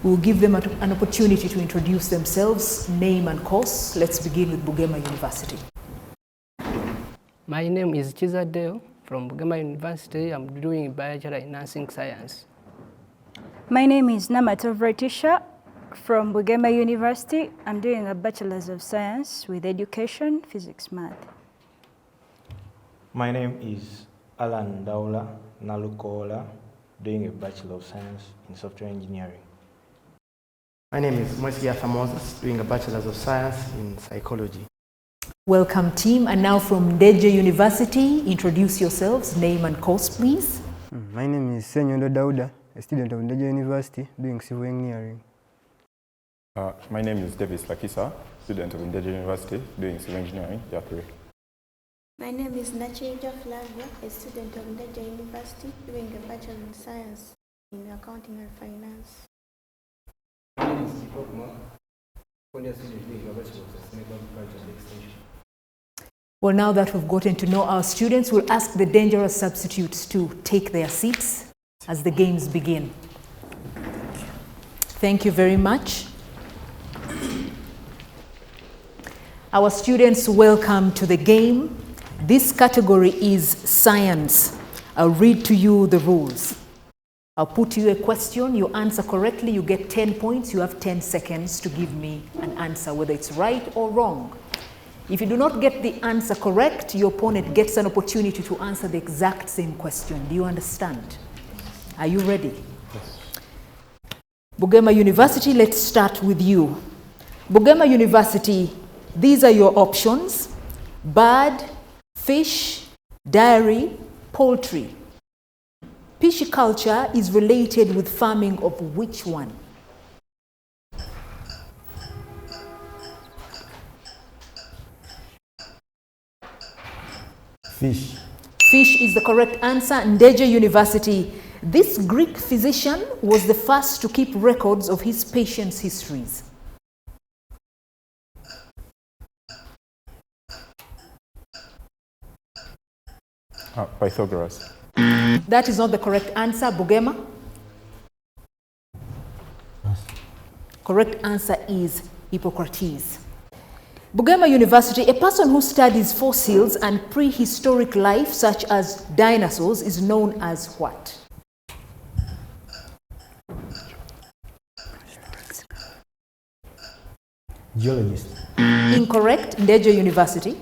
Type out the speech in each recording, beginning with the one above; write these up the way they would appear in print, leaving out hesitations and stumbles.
We'll give them an opportunity to introduce themselves, name and course. Let's begin with Bugema University. My name is Ndejje from Bugema University. I'm doing Bachelor in Nursing Science. My name is Tisha from Bugema University. I'm doing a Bachelor's of Science with Education, Physics, Math. My name is Alan Daula Nalukola, doing a Bachelor of Science in Software Engineering. My name is Moses Moses, doing a Bachelor's of Science in Psychology. Welcome team, and now from Ndejje University, introduce yourselves, name and course please. My name is Senyondo Dauda, a student of Ndejje University doing civil engineering. My name is Davis Lakisa, student of Ndejje University doing civil engineering, year 3. My name is Ndejje Flavia, a student of Ndejje University doing a Bachelor in Science in Accounting and Finance. My name is Kipokma, only a student doing a Bachelor of Sustainable Agriculture Extension. Well, now that we've gotten to know our students, we'll ask the dangerous substitutes to take their seats as the games begin. Thank you very much. Our students, welcome to the game. This category is science. I'll read to you the rules. I'll put to you a question, you answer correctly, you get 10 points, you have 10 seconds to give me an answer, whether it's right or wrong. If you do not get the answer correct, your opponent gets an opportunity to answer the exact same question. Do you understand? Are you ready? Yes. Bugema University, let's start with you. Bugema University, these are your options: bird, fish, dairy, poultry. Pisciculture is related with farming of which one? Fish. Fish is the correct answer. Ndejje University. This Greek physician was the first to keep records of his patients' histories. Pythagoras. That is not the correct answer. Bugema? Correct answer is Hippocrates. Bugema University, a person who studies fossils and prehistoric life such as dinosaurs is known as what? Geologist. Incorrect. Ndejje University.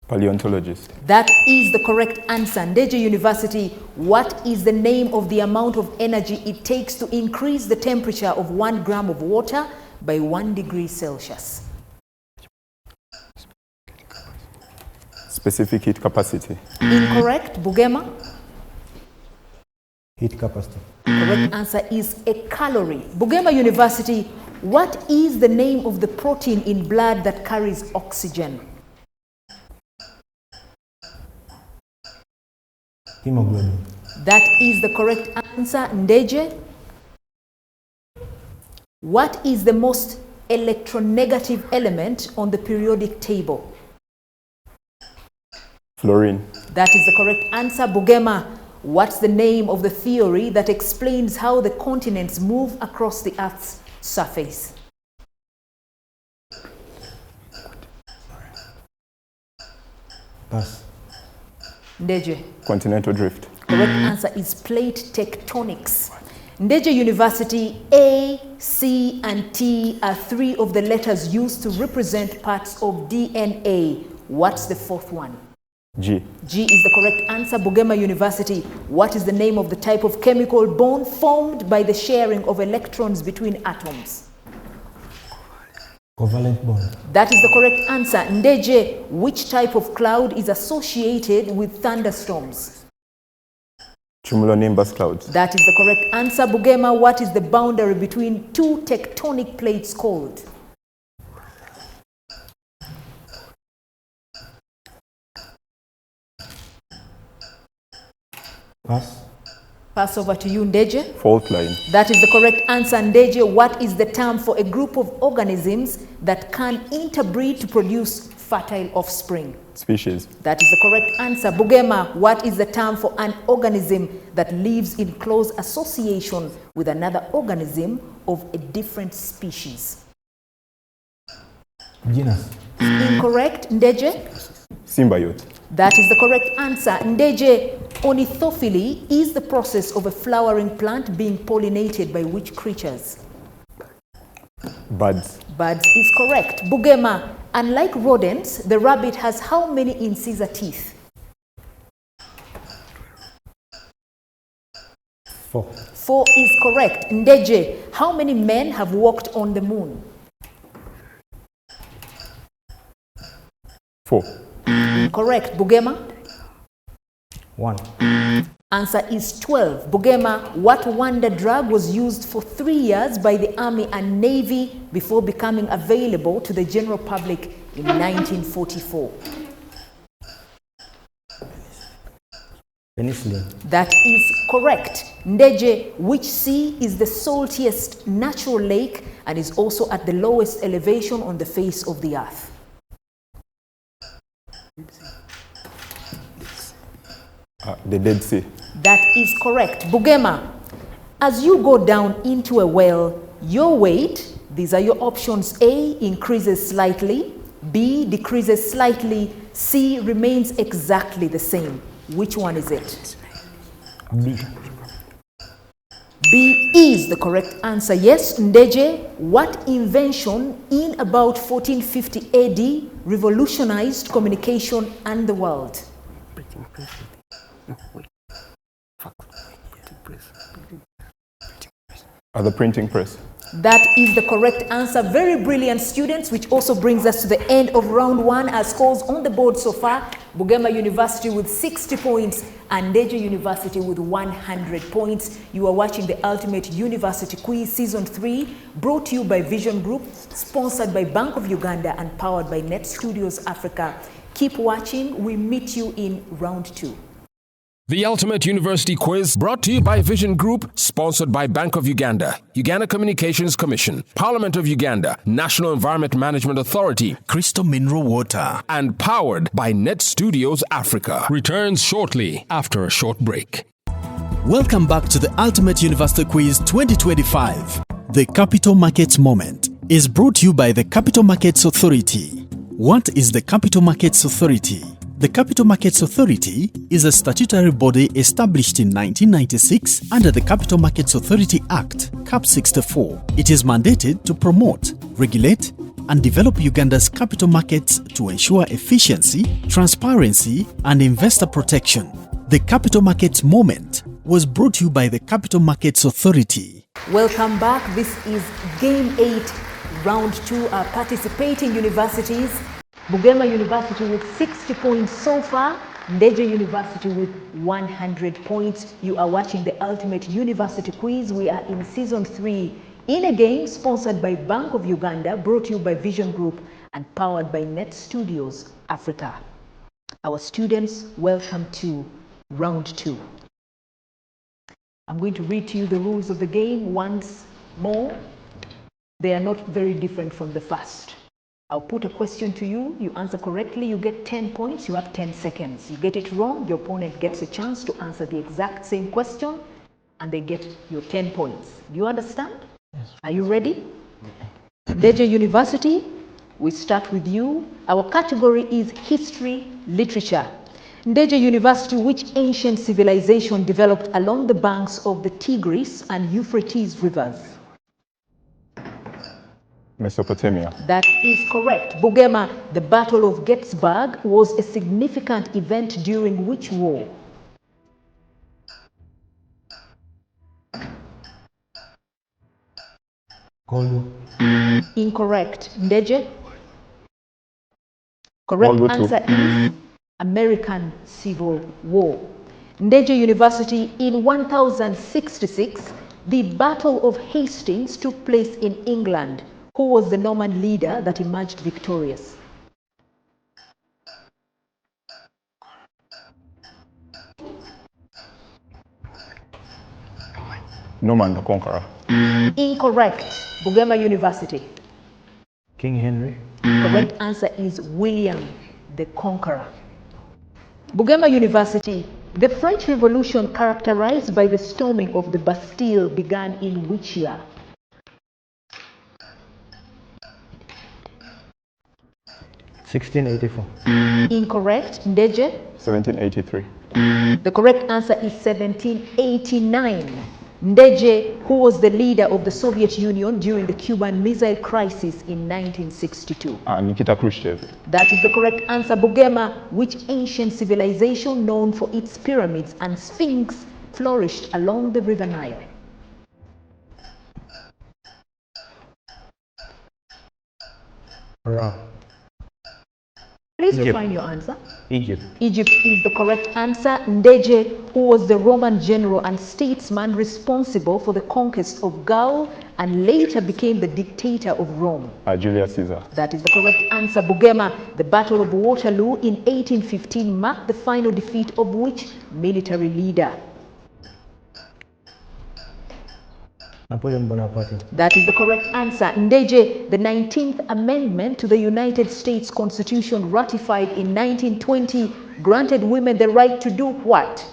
Paleontologist. That is the correct answer. Ndejje University, what is the name of the amount of energy it takes to increase the temperature of 1 gram of water by 1 degree Celsius? Specific heat capacity. Incorrect. Bugema? Heat capacity. Correct answer is a calorie. Bugema University, what is the name of the protein in blood that carries oxygen? Hemoglobin. That is the correct answer. Ndejje? What is the most electronegative element on the periodic table? Fluorine. That is the correct answer. Bugema, what's the name of the theory that explains how the continents move across the Earth's surface? Pass. Ndejje? Continental drift. Correct answer is plate tectonics. Ndejje University, A, C, and T are 3 of the letters used to represent parts of DNA. What's the 4th one? G. G is the correct answer. Bugema University, what is the name of the type of chemical bond formed by the sharing of electrons between atoms? Covalent bond. That is the correct answer. Ndejje, which type of cloud is associated with thunderstorms? Cumulonimbus clouds. That is the correct answer. Bugema, what is the boundary between 2 tectonic plates called? Pass. Pass over to you, Ndejje. Fault line. That is the correct answer. Ndejje, what is the term for a group of organisms that can interbreed to produce fertile offspring? Species. That is the correct answer. Bugema, what is the term for an organism that lives in close association with another organism of a different species? Genus. Incorrect. Ndejje? Symbiote. That is the correct answer. Ndejje, ornithophily is the process of a flowering plant being pollinated by which creatures? Birds. Birds is correct. Bugema, unlike rodents, the rabbit has how many incisor teeth? 4. 4 is correct. Ndejje, how many men have walked on the moon? 4. Correct. Bugema? 1. Answer is 12. Bugema, what wonder drug was used for 3 years by the Army and Navy before becoming available to the general public in 1944? Penicillin. That is correct. Ndejje, which sea is the saltiest natural lake and is also at the lowest elevation on the face of the earth? The Dead Sea. That is correct. Bugema, as you go down into a well, your weight, these are your options, A, increases slightly, B, decreases slightly, C, remains exactly the same. Which one is it? B. B is the correct answer. Yes, Ndejje, what invention in about 1450 AD revolutionized communication and the world? The printing press. That is the correct answer. Very brilliant students, which also brings us to the end of round 1. Our scores on the board so far: Bugema University with 60 points and Ndejje University with 100 points. You are watching the Ultimate University Quiz Season 3, brought to you by Vision Group, sponsored by Bank of Uganda and powered by Net Studios Africa. Keep watching. We meet you in round 2. The Ultimate University Quiz, brought to you by Vision Group, sponsored by Bank of Uganda, Uganda Communications Commission, Parliament of Uganda, National Environment Management Authority, Crystal Mineral Water, and powered by Net Studios Africa. Returns shortly after a short break. Welcome back to the Ultimate University Quiz 2025. The Capital Markets Moment is brought to you by the Capital Markets Authority. What is the Capital Markets Authority? The Capital Markets Authority is a statutory body established in 1996 under the Capital Markets Authority Act, Cap 64. It is mandated to promote, regulate, and develop Uganda's capital markets to ensure efficiency, transparency, and investor protection. The Capital Markets Moment was brought to you by the Capital Markets Authority. Welcome back. This is Game 8, Round 2. Our participating universities: Bugema University with 60 points so far, Ndejje University with 100 points. You are watching the Ultimate University Quiz. We are in Season 3 in a game sponsored by Bank of Uganda, brought to you by Vision Group and powered by Net Studios Africa. Our students, welcome to Round 2. I'm going to read to you the rules of the game once more. They are not very different from the first. I'll put a question to you, you answer correctly, you get 10 points, you have 10 seconds. You get it wrong, your opponent gets a chance to answer the exact same question, and they get your 10 points. Do you understand? Yes. Are you ready? Ndejje University, we start with you. Our category is History, Literature. Ndejje University, which ancient civilization developed along the banks of the Tigris and Euphrates rivers? Mesopotamia. That is correct. Bugema, the Battle of Gettysburg was a significant event during which war? Cold War. Incorrect. Ndejje? Correct answer is American Civil War. Ndejje University, in 1066, the Battle of Hastings took place in England. Who was the Norman leader that emerged victorious? Norman the Conqueror. Incorrect. Bugema University. King Henry. Correct answer is William the conqueror. Bugema University, the French Revolution characterized by the storming of the Bastille began in which year? Incorrect. Ndejje? 1783. The correct answer is 1789. Ndejje, who was the leader of the Soviet Union during the Cuban Missile Crisis in 1962. Nikita Khrushchev. That is the correct answer. Bugema, which ancient civilization known for its pyramids and sphinx flourished along the River Nile? Wrong. Please refine your answer. Egypt. Egypt is the correct answer. Ndejje, who was the Roman general and statesman responsible for the conquest of Gaul and later became the dictator of Rome. Julius Caesar. That is the correct answer. Bugema, the Battle of Waterloo in 1815 marked the final defeat of which military leader? Napoleon Bonaparte. That is the correct answer. Ndejje, the 19th Amendment to the United States Constitution ratified in 1920 granted women the right to do what?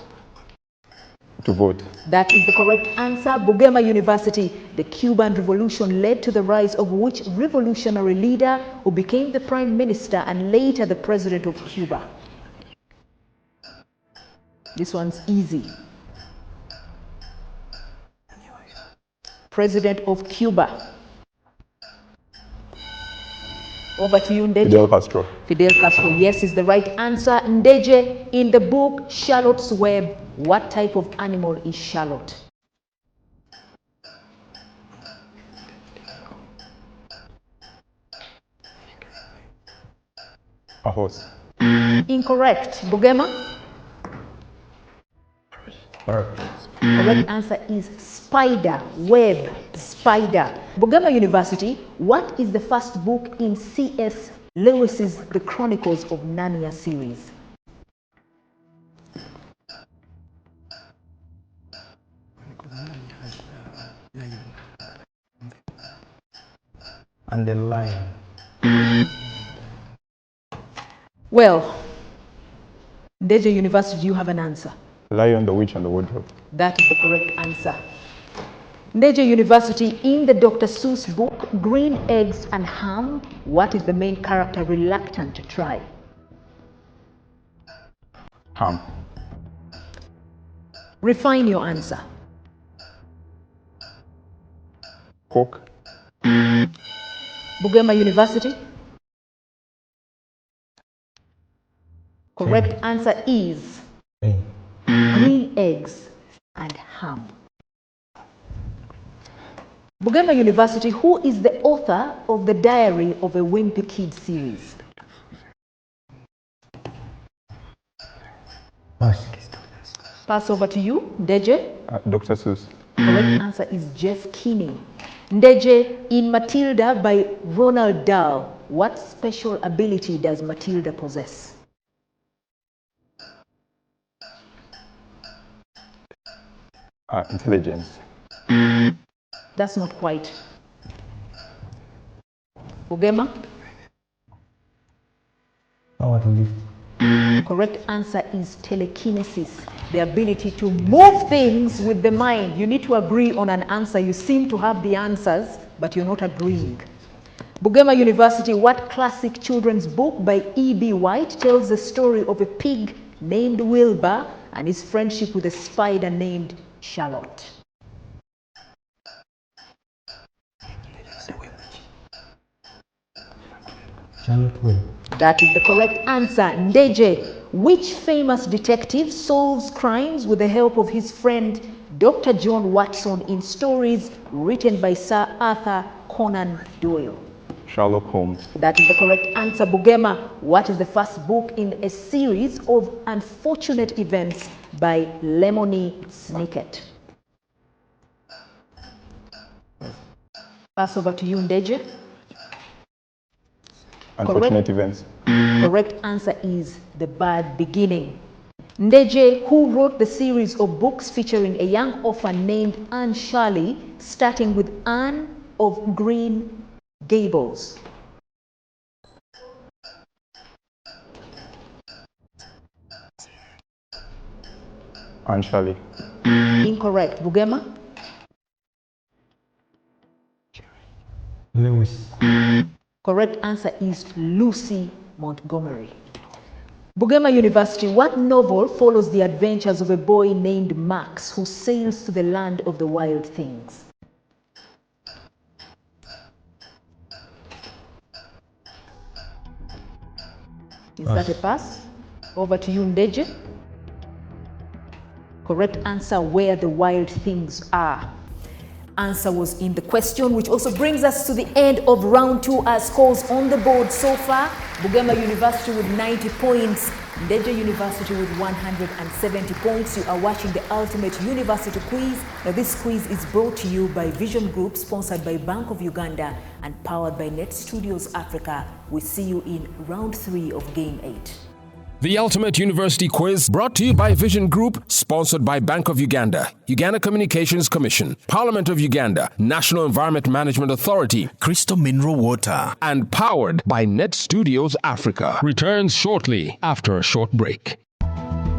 To vote. That is the correct answer. Bugema University, the Cuban Revolution led to the rise of which revolutionary leader who became the Prime Minister and later the President of Cuba? This one's easy. President of Cuba. Over to you, Ndejje. Fidel Castro. Fidel Castro, yes, is the right answer. Ndejje, in the book Charlotte's Web, what type of animal is Charlotte? A horse. Incorrect. Bugema? Correct answer is spider, web, spider. Bugema University, what is the first book in C.S. Lewis's The Chronicles of Narnia series? And the lion. Well, Ndejje University, do you have an answer? Lion, the Witch, and the Wardrobe. That is the correct answer. Ndejje University, in the Dr. Seuss book, Green Eggs and Ham, what is the main character reluctant to try? Ham. Refine your answer. Pork. Bugema University? Correct answer is green eggs and ham. Bugema University, who is the author of the Diary of a Wimpy Kid series? Pass over to you, Ndejje. Dr. Seuss. Correct answer is Jeff Kinney. Ndejje, in Matilda by Roald Dahl, what special ability does Matilda possess? Intelligence. That's not quite. Bugema? Power to lift. Correct answer is telekinesis, the ability to move things with the mind. You need to agree on an answer. You seem to have the answers, but you're not agreeing. Bugema University, what classic children's book by E.B. White tells the story of a pig named Wilbur and his friendship with a spider named Charlotte? That is the correct answer. Ndejje, which famous detective solves crimes with the help of his friend Dr. John Watson in stories written by Sir Arthur Conan Doyle? Sherlock Holmes. That is the correct answer. Bugema, what is the first book in a series of unfortunate events by Lemony Snicket? Pass over to you, Ndejje. Unfortunate events. Correct answer is The Bad Beginning. Ndejje, who wrote the series of books featuring a young orphan named Anne Shirley, starting with Anne of Green Gables? Anshali. Incorrect. Bugema? Lewis. Correct answer is Lucy Montgomery. Bugema University, what novel follows the adventures of a boy named Max who sails to the land of the wild things? Is that a pass? Over to you, Ndejje. Correct answer, Where the Wild Things Are. Answer was in the question, which also brings us to the end of round 2. Our scores on the board so far: Bugema University with 90 points, Ndejje University with 170 points. You are watching the Ultimate University Quiz. Now, this quiz is brought to you by Vision Group, sponsored by Bank of Uganda and powered by Net Studios Africa. We see you in round 3 of Game 8. The Ultimate University Quiz, brought to you by Vision Group, sponsored by Bank of Uganda, Uganda Communications Commission, Parliament of Uganda, National Environment Management Authority, Crystal Mineral Water, and powered by Net Studios Africa. Returns shortly after a short break.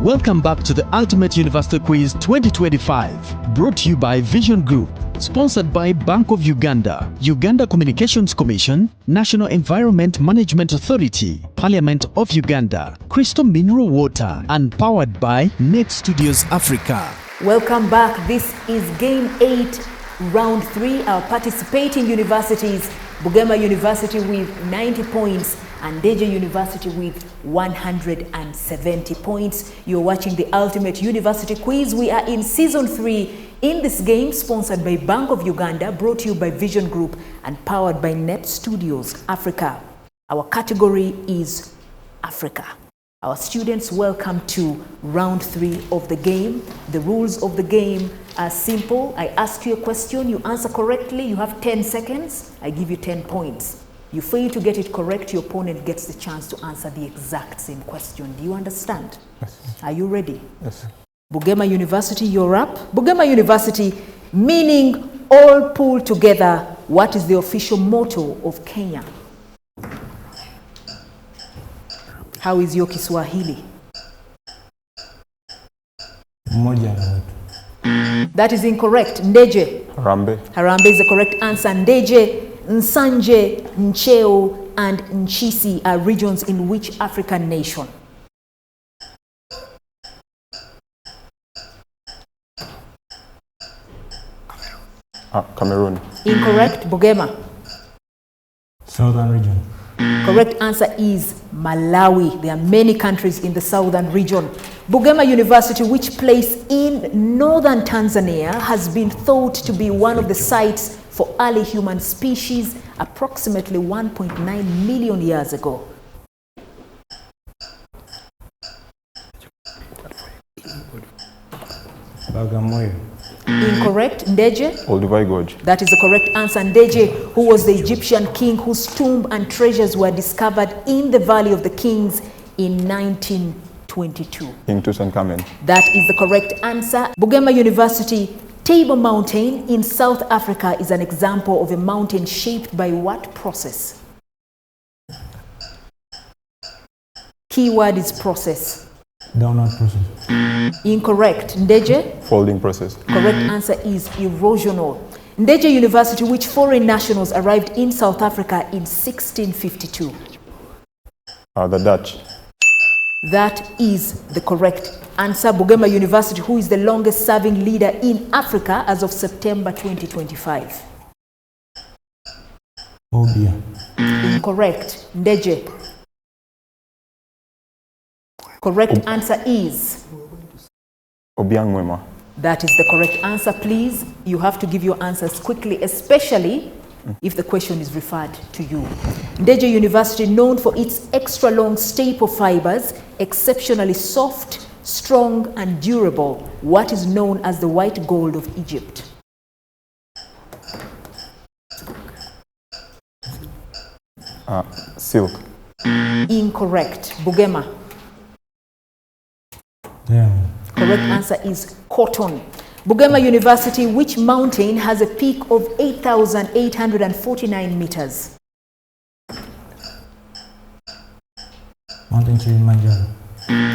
Welcome back to the Ultimate University Quiz 2025, brought to you by Vision Group, sponsored by Bank of Uganda, Uganda Communications Commission, National Environment Management Authority, Parliament of Uganda, Crystal Mineral Water, and powered by Net Studios Africa. Welcome back. This is Game 8, Round 3. Our participating universities: Bugema University with 90 points and Ndejje University with 170 points. You're watching the Ultimate University Quiz. We are in Season 3. In this game, sponsored by Bank of Uganda, brought to you by Vision Group and powered by Net Studios Africa. Our category is Africa. Our students, welcome to round 3 of the game. The rules of the game are simple. I ask you a question, you answer correctly, you have 10 seconds, I give you 10 points. You fail to get it correct, your opponent gets the chance to answer the exact same question. Do you understand? Yes. Are you ready? Yes. Bugema University, you're up. Bugema University, meaning all pulled together. What is the official motto of Kenya? How is your Kiswahili? Mmoja na wetu. That is incorrect. Ndejje. Harambe. Harambe is the correct answer. Ndejje, Nsanje, Ncheo, and Nchisi are regions in which African nation? Cameroon. Incorrect. Bugema. Southern region. Correct answer is Malawi. There are many countries in the southern region. Bugema University, which place in northern Tanzania, has been thought to be one of the sites for early human species approximately 1.9 million years ago. Bagamoyo. Incorrect. Ndejje. Olduvai Gorge. That is the correct answer. Ndejje, who was the Egyptian king whose tomb and treasures were discovered in the Valley of the Kings in 1922. King Tutankhamen. That is the correct answer. Bugema University, Table Mountain in South Africa is an example of a mountain shaped by what process? Keyword is process. Downward process. Incorrect. Ndejje? Folding process. Correct answer is erosional. Ndejje University, which foreign nationals arrived in South Africa in 1652? The Dutch. That is the correct answer. Bugema University, who is the longest serving leader in Africa as of September 2025? Obia. Incorrect. Ndejje? Correct answer is? Obiang Wema. That is the correct answer. Please, you have to give your answers quickly, especially if the question is referred to you. Ndejje University, known for its extra long staple fibers, exceptionally soft, strong, and durable. What is known as the white gold of Egypt? Silk. Incorrect. Bugema? Diamond. Correct answer is cotton. Bugema University, which mountain has a peak of 8,849 meters? Mountain Kilimanjaro.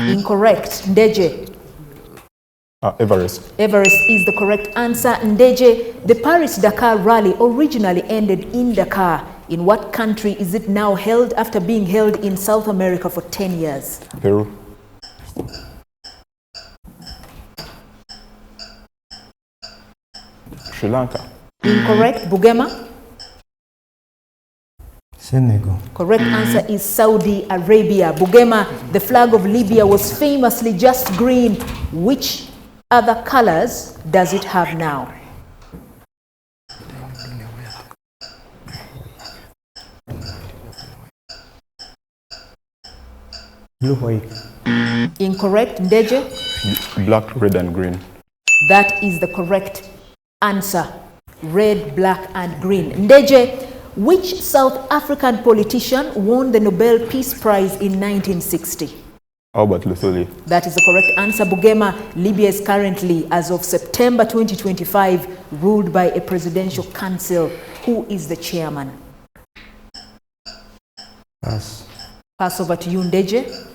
Incorrect. Ndejje? Everest. Everest is the correct answer. Ndejje, the Paris-Dakar rally originally ended in Dakar. In what country is it now held after being held in South America for 10 years? Peru. Sri Lanka. Incorrect. Bugema? Senegal. Correct answer is Saudi Arabia. Bugema, the flag of Libya was famously just green. Which other colors does it have now? Blue, white. Incorrect. Ndejje? Black, red, and green. That is the correct answer. Red, black, and green. Ndejje, which South African politician won the Nobel Peace Prize in 1960? Albert Luthuli. That is the correct answer. Bugema, Libya is currently, as of September 2025, ruled by a presidential council. Who is the chairman? Pass. Pass over to you, Ndejje.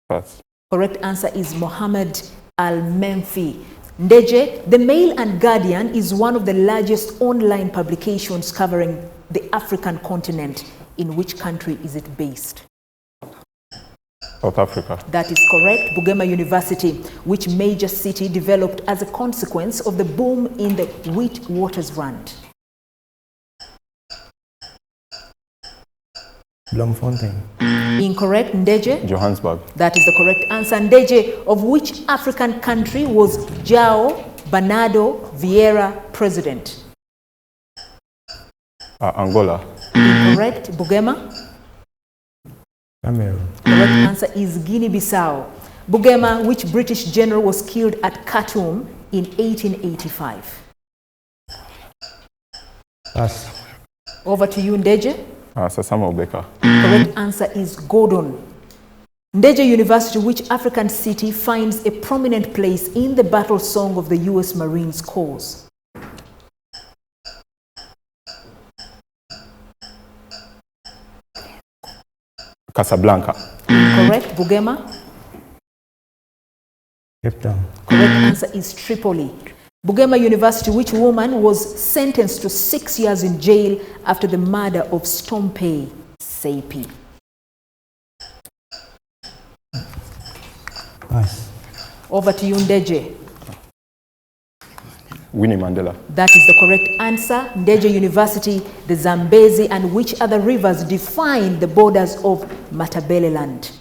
Pass. Correct answer is Mohammed Al-Menfi. Ndejje, the Mail and Guardian is one of the largest online publications covering the African continent. In which country is it based? South Africa. That is correct. Bugema University. Which major city developed as a consequence of the boom in the Witwatersrand? Bloemfontein. Incorrect. Ndejje? Johannesburg. That is the correct answer. Ndejje, of which African country was João Bernardo Vieira president? Angola. Incorrect. Bugema? Cameroon. Correct answer is Guinea-Bissau. Bugema, which British general was killed at Khartoum in 1885? Pass. Over to you, Ndejje. Sir Samuel Baker. Correct answer is Gordon. Ndejje University, which African city finds a prominent place in the battle song of the U.S. Marines cause? Casablanca. Correct. Bugema? Cape Town. Correct answer is Tripoli. Bugema University, which woman was sentenced to 6 years in jail after the murder of Stompey Seipi? Pass. Over to you, Ndejje. Winnie Mandela. That is the correct answer. Ndejje University, the Zambezi and which other rivers define the borders of Matabeleland?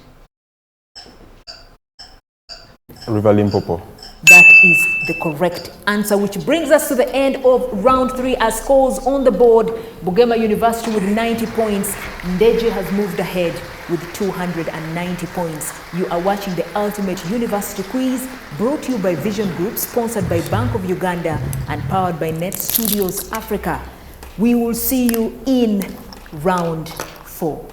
River Limpopo. That is the correct answer, which brings us to the end of round 3 as scores on the board. Bugema University with 90 points. Ndejje has moved ahead with 290 points. You are watching the Ultimate University Quiz, brought to you by Vision Group, sponsored by Bank of Uganda and powered by Net Studios Africa. We will see you in round 4.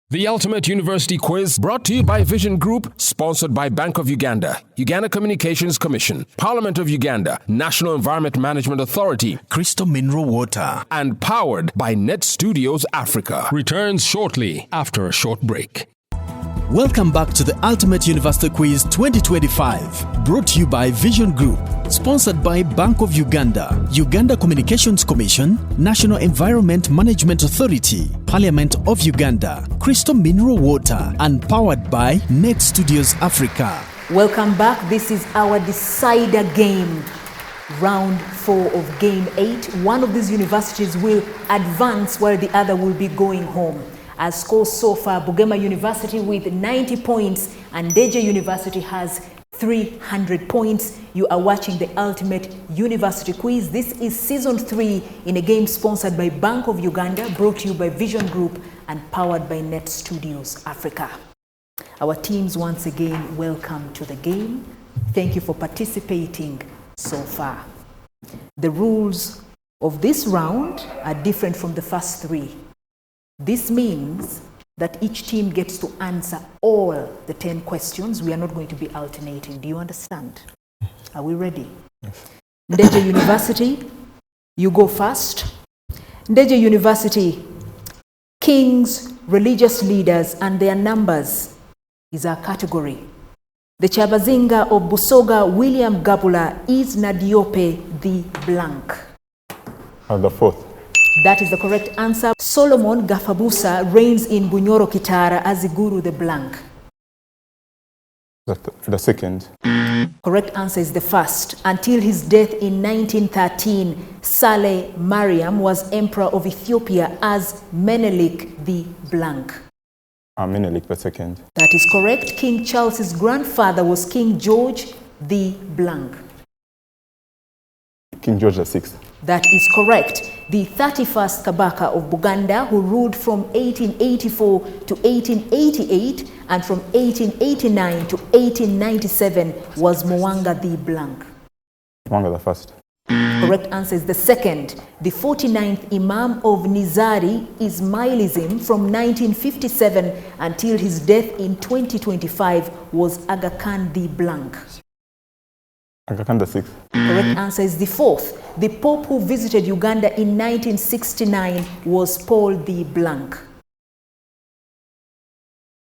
The Ultimate University Quiz brought to you by Vision Group, sponsored by Bank of Uganda, Uganda Communications Commission, Parliament of Uganda, National Environment Management Authority, Crystal Mineral Water, and powered by Net Studios Africa. Returns shortly after a short break. Welcome back to the Ultimate University Quiz 2025, brought to you by Vision Group, sponsored by Bank of Uganda, Uganda Communications Commission, National Environment Management Authority, Parliament of Uganda, Crystal Mineral Water, and powered by Net Studios Africa. Welcome back. This is our decider game. Round 4 of Game 8. One of these universities will advance while the other will be going home. As scores so far, Bugema University with 90 points and Ndejje University has 300 points. You are watching the Ultimate University Quiz. This is Season 3 in a game sponsored by Bank of Uganda, brought to you by Vision Group and powered by Net Studios Africa. Our teams once again, welcome to the game. Thank you for participating so far. The rules of this round are different from the first 3. This means that each team gets to answer all the 10 questions. We are not going to be alternating. Do you understand? Are we ready? Yes. Ndejje University, you go first. Ndejje University, kings, religious leaders, and their numbers is our category. The Chabazinga of Busoga, William Gabula, is Nadiope the blank? The fourth. That is the correct answer. Solomon Gafabusa reigns in Bunyoro Kitara as Iguru the blank? The second. Correct answer is the first. Until his death in 1913, Saleh Mariam was emperor of Ethiopia as Menelik the blank? Menelik the second. That is correct. King Charles's grandfather was King George the blank? King George the sixth. That is correct. The 31st Kabaka of Buganda, who ruled from 1884 to 1888 and from 1889 to 1897, was Mwanga the blank? Mwanga the first. Correct answer is the second. The 49th Imam of Nizari Ismailism from 1957 until his death in 2025 was Aga Khan the blank? Aga Khan the sixth. Correct answer is the fourth. The Pope who visited Uganda in 1969 was Paul the blank?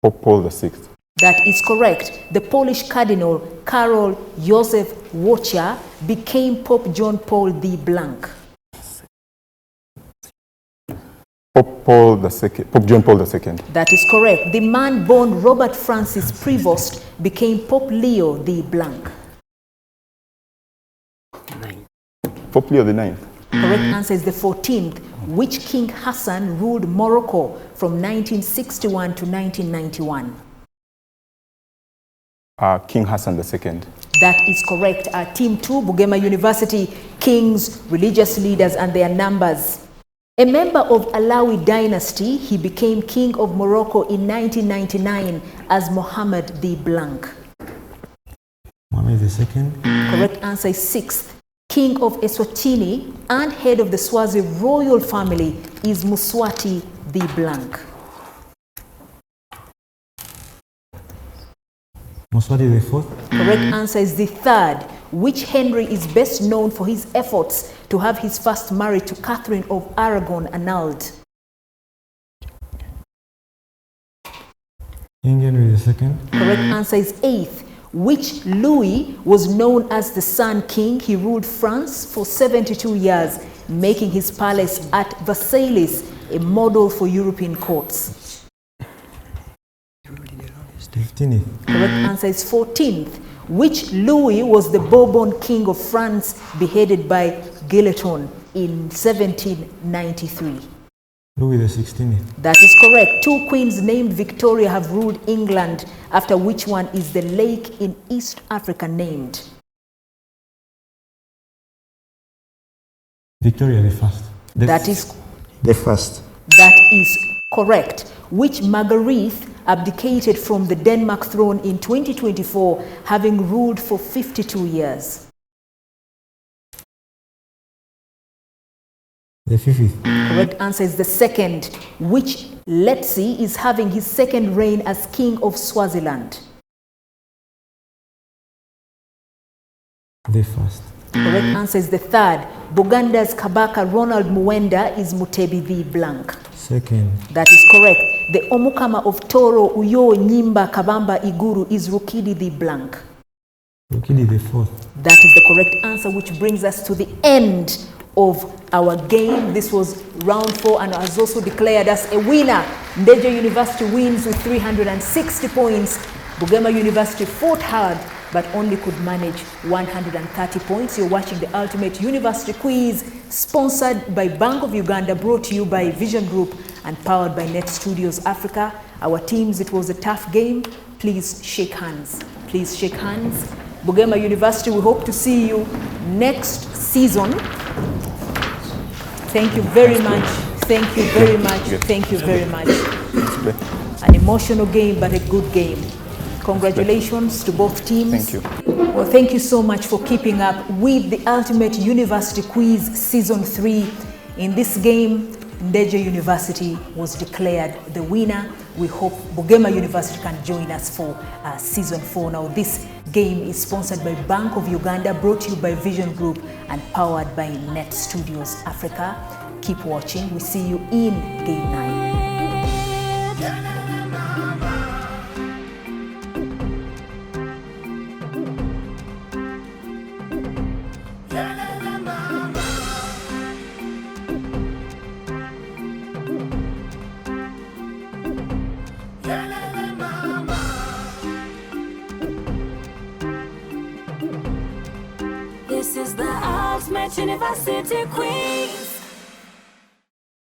Pope Paul the sixth. That is correct. The Polish Cardinal Karol Józef Wojtyła became Pope John Paul the blank? Pope Paul the second. Pope John Paul the second. That is correct. The man born Robert Francis Prevost became Pope Leo the blank? Pope Leo the ninth. Correct answer is the 14th. Which King Hassan ruled Morocco from 1961 to 1991? King Hassan the second. That is correct. Team 2, Bugema University, kings, religious leaders and their numbers. A member of Alawi dynasty, he became king of Morocco in 1999 as Mohammed the blank? Mohammed the second. Correct answer is 6th. King of Eswatini and head of the Swazi royal family is Muswati the blank? Muswati the fourth. Correct answer is the 3rd. Which Henry is best known for his efforts to have his first marriage to Catherine of Aragon annulled? King Henry the second. Correct answer is 8th. Which Louis was known as the Sun King? He ruled France for 72 years, making his palace at Versailles a model for European courts? 15th. Correct answer is 14th. Which Louis was the Bourbon King of France, beheaded by Guillotine in 1793? Louis the 16th. That is correct. 2 queens named Victoria have ruled England, after which one is the lake in East Africa named? Victoria the first. That is the first. That is correct. Which Marguerite abdicated from the Denmark throne in 2024, having ruled for 52 years? The 5th. Correct answer is the 2nd. Which Letsi is having his 2nd reign as King of Swaziland? The 1st. Correct answer is the 3rd. Buganda's Kabaka Ronald Muwenda is Mutebi the blank? 2nd. That is correct. The Omukama of Toro, Uyo, Nyimba, Kabamba, Iguru is Rukidi the blank? Rukidi the 4th. That is the correct answer, which brings us to the end of our game. This was round 4 and has also declared us a winner. Ndejje University wins with 360 points. Bugema University fought hard but only could manage 130 points. You're watching the Ultimate University Quiz, sponsored by Bank of Uganda, brought to you by Vision Group and powered by Net Studios Africa. Our teams, it was a tough game. Please shake hands. Please shake hands. Bugema University, we hope to see you next season. Thank you very much. Thank you very much. Thank you very much. An emotional game, but a good game. Congratulations to both teams. Thank you. Well, thank you so much for keeping up with the Ultimate University Quiz Season 3. In this game, Ndejje University was declared the winner. We hope Bugema University can join us for Season 4. Now, this game is sponsored by Bank of Uganda, brought to you by Vision Group and powered by Net Studios Africa. Keep watching. We see you in Game 9. is the Ultimate University Quiz.